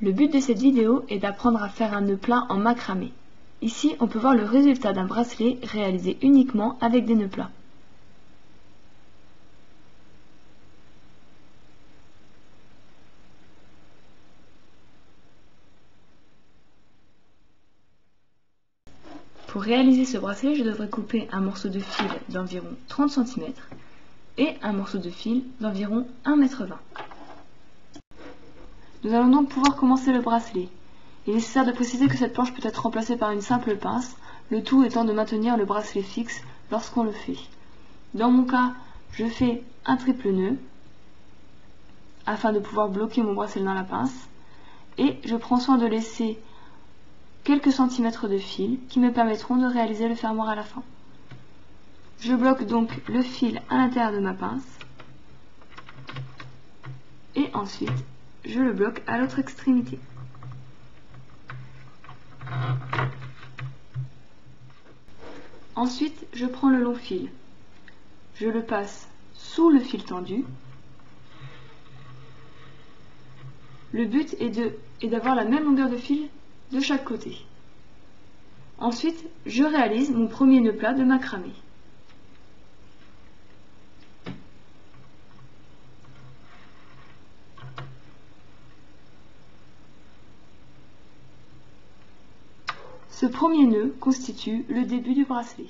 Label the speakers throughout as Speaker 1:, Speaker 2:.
Speaker 1: Le but de cette vidéo est d'apprendre à faire un nœud plat en macramé. Ici, on peut voir le résultat d'un bracelet réalisé uniquement avec des nœuds plats. Pour réaliser ce bracelet, je devrais couper un morceau de fil d'environ 30 cm et un morceau de fil d'environ 1,20 m. Nous allons donc pouvoir commencer le bracelet. Il est nécessaire de préciser que cette planche peut être remplacée par une simple pince, le tout étant de maintenir le bracelet fixe lorsqu'on le fait. Dans mon cas, je fais un triple nœud afin de pouvoir bloquer mon bracelet dans la pince et je prends soin de laisser quelques centimètres de fil qui me permettront de réaliser le fermoir à la fin. Je bloque donc le fil à l'intérieur de ma pince et ensuite je le bloque à l'autre extrémité. Ensuite, je prends le long fil. Je le passe sous le fil tendu. Le but est d'avoir la même longueur de fil de chaque côté. Ensuite, je réalise mon premier nœud plat de macramé. Ce premier nœud constitue le début du bracelet.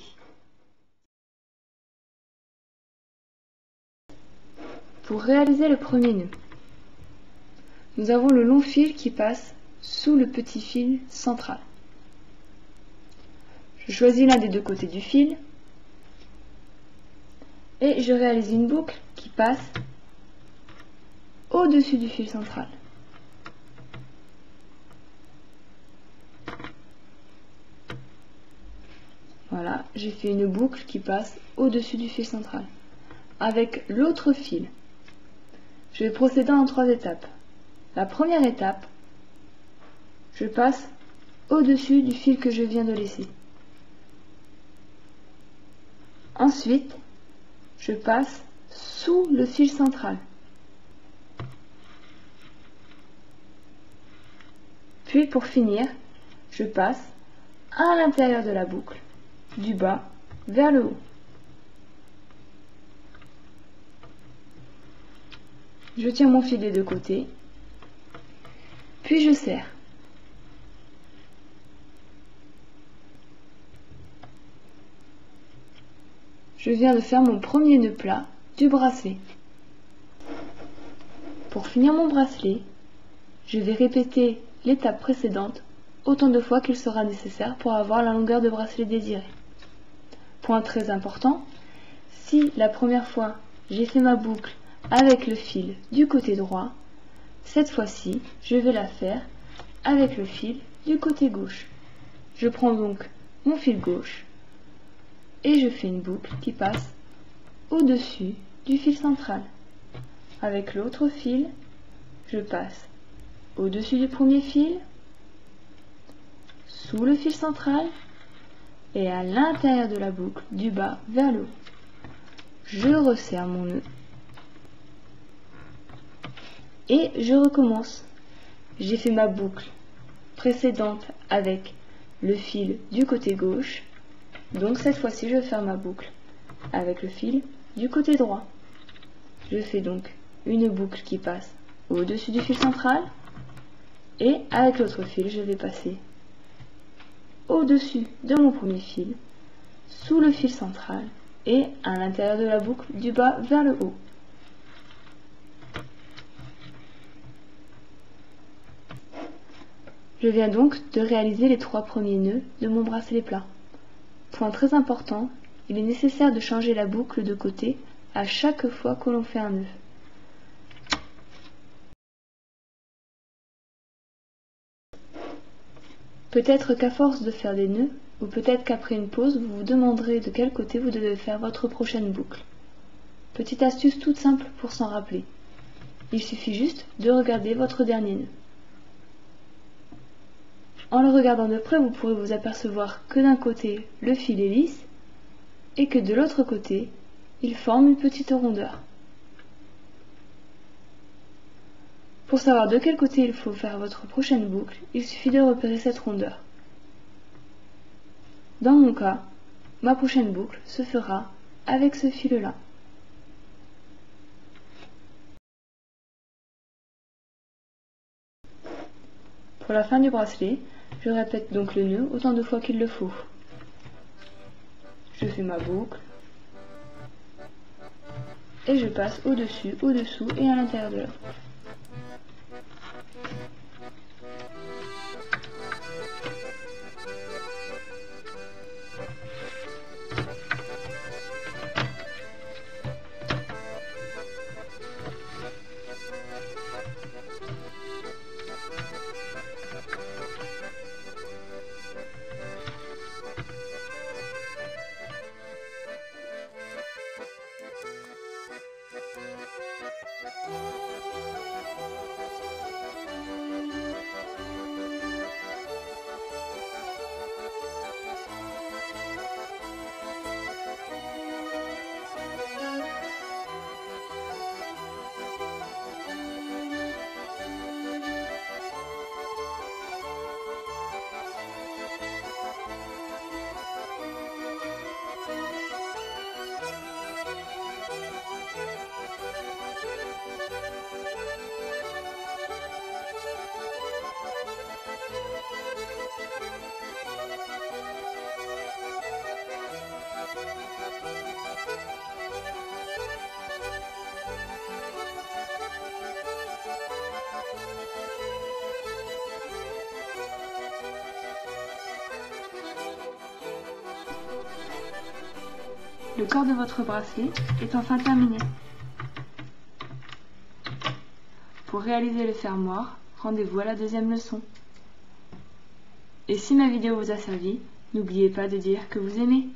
Speaker 1: Pour réaliser le premier nœud, nous avons le long fil qui passe sous le petit fil central. Je choisis l'un des deux côtés du fil et je réalise une boucle qui passe au-dessus du fil central. Voilà, j'ai fait une boucle qui passe au-dessus du fil central. Avec l'autre fil, je vais procéder en 3 étapes. La première étape, je passe au-dessus du fil que je viens de laisser. Ensuite, je passe sous le fil central. Puis pour finir, je passe à l'intérieur de la boucle, du bas vers le haut. Je tiens mon fil des deux côtés, puis je serre. Je viens de faire mon premier nœud plat du bracelet. Pour finir mon bracelet, je vais répéter l'étape précédente autant de fois qu'il sera nécessaire pour avoir la longueur de bracelet désirée. Point très important, si la première fois j'ai fait ma boucle avec le fil du côté droit, cette fois-ci je vais la faire avec le fil du côté gauche. Je prends donc mon fil gauche et je fais une boucle qui passe au-dessus du fil central. Avec l'autre fil, je passe au-dessus du premier fil, sous le fil central et à l'intérieur de la boucle, du bas vers le haut. Je resserre mon nœud et je recommence. J'ai fait ma boucle précédente avec le fil du côté gauche, donc cette fois-ci je vais faire ma boucle avec le fil du côté droit. Je fais donc une boucle qui passe au-dessus du fil central et avec l'autre fil je vais passer au-dessus de mon premier fil, sous le fil central et à l'intérieur de la boucle du bas vers le haut. Je viens donc de réaliser les 3 premiers nœuds de mon bracelet plat. Point très important, il est nécessaire de changer la boucle de côté à chaque fois que l'on fait un nœud. Peut-être qu'à force de faire des nœuds, ou peut-être qu'après une pause, vous vous demanderez de quel côté vous devez faire votre prochaine boucle. Petite astuce toute simple pour s'en rappeler. Il suffit juste de regarder votre dernier nœud. En le regardant de près, vous pourrez vous apercevoir que d'un côté, le fil est lisse et que de l'autre côté, il forme une petite rondeur. Pour savoir de quel côté il faut faire votre prochaine boucle, il suffit de repérer cette rondeur. Dans mon cas, ma prochaine boucle se fera avec ce fil-là. Pour la fin du bracelet, je répète donc le nœud autant de fois qu'il le faut. Je fais ma boucle et je passe au-dessus, au-dessous et à l'intérieur de la boucle. Le corps de votre bracelet est enfin terminé. Pour réaliser le fermoir, rendez-vous à la deuxième leçon. Et si ma vidéo vous a servi, n'oubliez pas de dire que vous aimez.